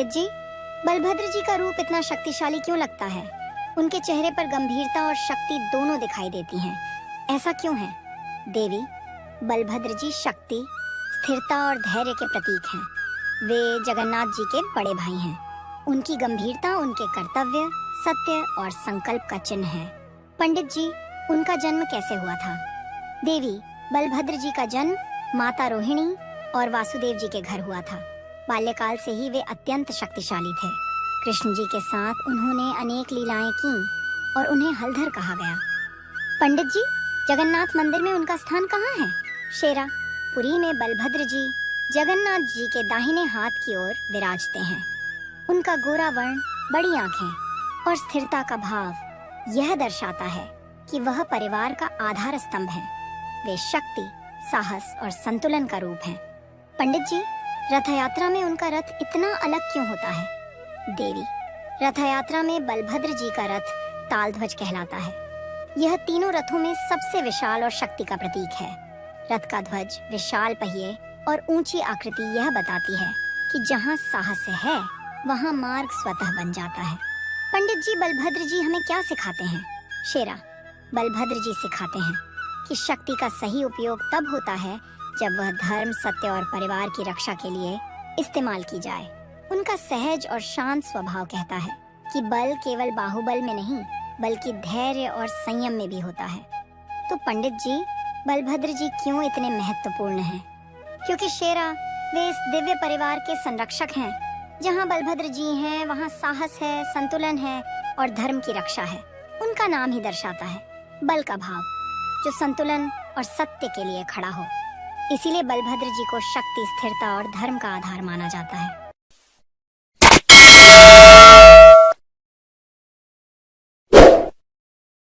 पंडित जी, बलभद्र जी का रूप इतना शक्तिशाली क्यों लगता है? उनके चेहरे पर गंभीरता और शक्ति दोनों दिखाई देती हैं। ऐसा क्यों है? देवी, बलभद्र जी शक्ति, स्थिरता और धैर्य के प्रतीक हैं। वे जगन्नाथ जी के बड़े भाई हैं। उनकी गंभीरता उनके कर्तव्य, सत्य और संकल्प का चिन्ह है। पंडित जी, उनका जन्म कैसे हुआ था? देवी, बलभद्र जी का जन्म माता रोहिणी और वासुदेव जी के घर हुआ था। बाल्यकाल से ही वे अत्यंत शक्तिशाली थे। कृष्ण जी के साथ उन्होंने अनेक लीलाएं की और उन्हें हलधर कहा गया। पंडित जी, जगन्नाथ मंदिर में उनका स्थान कहाँ है? शेरा, पुरी में बलभद्र जी जगन्नाथ जी के दाहिने हाथ की ओर विराजते हैं। उनका गोरा वर्ण, बड़ी आंखें और स्थिरता का भाव यह दर्शाता है कि वह परिवार का आधार स्तंभ है। वे शक्ति, साहस और संतुलन का रूप हैं। पंडित जी, रथ यात्रा में उनका रथ इतना अलग क्यों होता है? देवी, रथ यात्रा में बलभद्र जी का रथ तालध्वज कहलाता है। यह तीनों रथों में सबसे विशाल और शक्ति का प्रतीक है। रथ का ध्वज, विशाल पहिए और ऊंची आकृति यह बताती है कि जहाँ साहस है वहाँ मार्ग स्वतः बन जाता है। पंडित जी, बलभद्र जी हमें क्या सिखाते हैं? शेरा, बलभद्र जी सिखाते हैं कि शक्ति का सही उपयोग तब होता है जब वह धर्म, सत्य और परिवार की रक्षा के लिए इस्तेमाल की जाए। उनका सहज और शांत स्वभाव कहता है कि बल केवल बाहुबल में नहीं बल्कि धैर्य और संयम में भी होता है। तो पंडित जी, बलभद्र जी क्यों इतने महत्वपूर्ण हैं? क्योंकि शेरा, वे इस दिव्य परिवार के संरक्षक हैं। जहाँ बलभद्र जी हैं वहाँ साहस है, संतुलन है और धर्म की रक्षा है। उनका नाम ही दर्शाता है बल का भाव, जो संतुलन और सत्य के लिए खड़ा हो। इसीलिए बलभद्र जी को शक्ति, स्थिरता और धर्म का आधार माना जाता है।